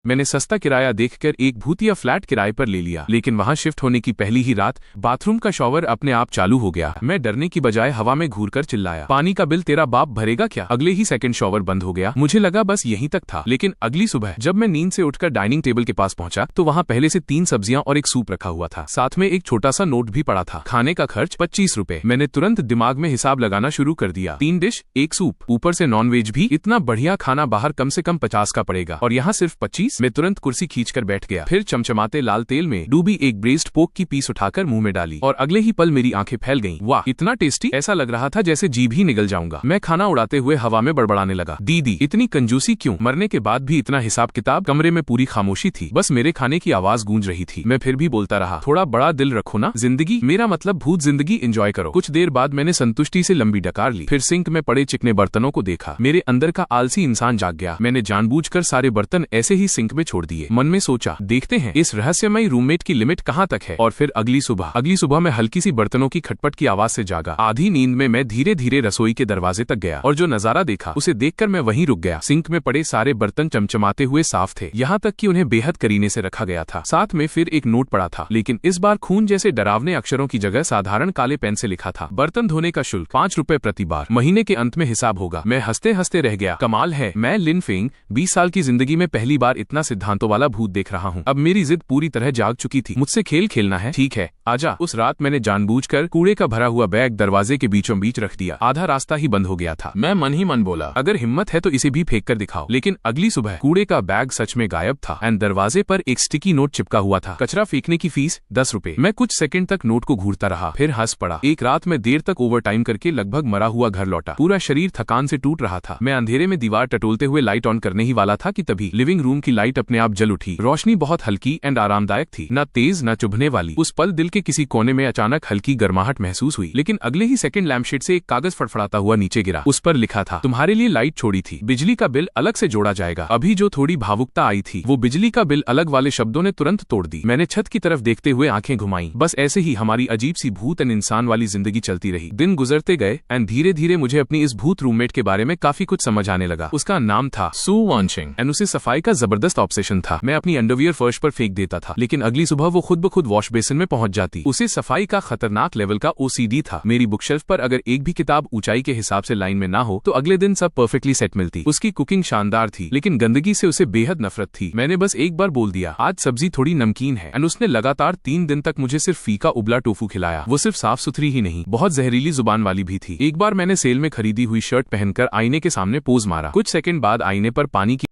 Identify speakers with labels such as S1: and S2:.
S1: मैंने सस्ता किराया देखकर एक भूतिया फ्लैट किराए पर ले लिया, लेकिन वहां शिफ्ट होने की पहली ही रात बाथरूम का शॉवर अपने आप चालू हो गया। मैं डरने की बजाय हवा में घूरकर चिल्लाया, पानी का बिल तेरा बाप भरेगा क्या? अगले ही सेकंड शॉवर बंद हो गया। मुझे लगा बस यहीं तक था, लेकिन अगली सुबह जब मैं नींद से उठकर डाइनिंग टेबल के पास पहुंचा तो वहां पहले से 3 सब्जियां और एक सूप रखा हुआ था। साथ में एक छोटा सा नोट भी पड़ा था। खाने का खर्च 25 रुपए। मैंने तुरंत दिमाग में हिसाब लगाना शुरू कर दिया। 3 डिश, 1 सूप, ऊपर से नॉनवेज भी। इतना बढ़िया खाना बाहर कम से कम 50 का पड़ेगा और यहाँ सिर्फ 25। मैं तुरंत कुर्सी खींचकर बैठ गया। फिर चमचमाते लाल तेल में डूबी एक ब्रेस्ड पोक की पीस उठाकर मुंह में डाली और अगले ही पल मेरी आंखें फैल गईं। वाह, इतना टेस्टी! ऐसा लग रहा था जैसे जीभ ही निगल जाऊंगा। मैं खाना उड़ाते हुए हवा में बड़बड़ाने लगा, दीदी इतनी कंजूसी क्यों? मरने के बाद भी इतना हिसाब किताब? कमरे में पूरी खामोशी थी, बस मेरे खाने की आवाज गूंज रही थी। मैं फिर भी बोलता रहा, थोड़ा बड़ा दिल रखो ना, जिंदगी मेरा मतलब भूत जिंदगी एंजॉय करो। कुछ देर बाद मैंने संतुष्टि से लंबी डकार ली। फिर सिंक में पड़े चिकने बर्तनों को देखा। मेरे अंदर का आलसी इंसान जाग गया। मैंने जानबूझकर सारे बर्तन ऐसे ही सिंक में छोड़ दिए। मन में सोचा, देखते हैं इस रहस्यमयी रूममेट की लिमिट कहाँ तक है। और फिर अगली सुबह मैं हल्की सी बर्तनों की खटपट की आवाज से जागा। आधी नींद में मैं धीरे धीरे रसोई के दरवाजे तक गया और जो नजारा देखा उसे देखकर मैं वहीं रुक गया। सिंक में पड़े सारे बर्तन चमचमाते हुए साफ थे, यहाँ तक कि उन्हें बेहद करीने से रखा गया था। साथ में फिर एक नोट पड़ा था, लेकिन इस बार खून जैसे डरावने अक्षरों की जगह साधारण काले पेन से लिखा था, बर्तन धोने का शुल्क 5 रुपए प्रति बार, महीने के अंत में हिसाब होगा। मैं हंसते हंसते रह गया। कमाल है, मैं लिन फेंग 20 साल की जिंदगी में पहली बार इतना सिद्धांतों वाला भूत देख रहा हूँ। अब मेरी जिद पूरी तरह जाग चुकी थी। मुझसे खेल खेलना है, ठीक है, आजा। उस रात मैंने जानबूझकर कूड़े का भरा हुआ बैग दरवाजे के बीचों बीच रख दिया। आधा रास्ता ही बंद हो गया था। मैं मन ही मन बोला, अगर हिम्मत है तो इसे भी फेंक कर दिखाओ। लेकिन अगली सुबह कूड़े का बैग सच में गायब था एंड दरवाजे पर एक स्टिकी नोट चिपका हुआ था, कचरा फेंकने की फीस 10 रुपए। मैं कुछ सेकंड तक नोट को घूरता रहा, फिर हंस पड़ा। एक रात में देर तक ओवर टाइम करके लगभग मरा हुआ घर लौटा। पूरा शरीर थकान से टूट रहा था। मैं अंधेरे में दीवार टटोलते हुए लाइट ऑन करने ही वाला था कि तभी लिविंग रूम की लाइट अपने आप जल उठी। रोशनी बहुत हल्की एंड आरामदायक थी, न तेज न चुभने वाली। उस पल दिल के किसी कोने में अचानक हल्की गर्माहट महसूस हुई, लेकिन अगले ही सेकंड लैम्पशेड से एक कागज फड़फड़ाता हुआ नीचे गिरा। उस पर लिखा था, तुम्हारे लिए लाइट छोड़ी थी, बिजली का बिल अलग से जोड़ा जाएगा। अभी जो थोड़ी भावुकता आई थी वो बिजली का बिल अलग वाले शब्दों ने तुरंत तोड़ दी। मैंने छत की तरफ देखते हुए आंखें घुमाई। बस ऐसे ही हमारी अजीब सी भूत एंड इंसान वाली जिंदगी चलती रही। दिन गुजरते गए एंड धीरे धीरे मुझे अपनी इस भूत रूममेट के बारे में काफी कुछ समझ आने लगा। उसका नाम था सू वानशिंग एंड उसे सफाई का जबरदस्त ऑब्सेशन था। मैं अपनी अंडरवियर फर्श पर फेंक देता था, लेकिन अगली सुबह वो खुद ब खुद वॉश बेसिन में पहुंच जाती। उसे सफाई का खतरनाक लेवल का OCD था। मेरी बुकशेल्फ पर अगर एक भी किताब ऊंचाई के हिसाब से लाइन में ना हो तो अगले दिन सब परफेक्टली सेट मिलती। उसकी कुकिंग शानदार थी, लेकिन गंदगी से उसे बेहद नफरत थी। मैंने बस एक बार बोल दिया, आज सब्जी थोड़ी नमकीन है, एंड उसने लगातार 3 दिन तक मुझे सिर्फ फीका उबला टोफू खिलाया। वो सिर्फ साफ सुथरी ही नहीं, बहुत जहरीली जुबान वाली भी थी। एक बार मैंने सेल में खरीदी हुई शर्ट पहनकर आईने के सामने पोज मारा। कुछ सेकंड बाद आईने पर पानी की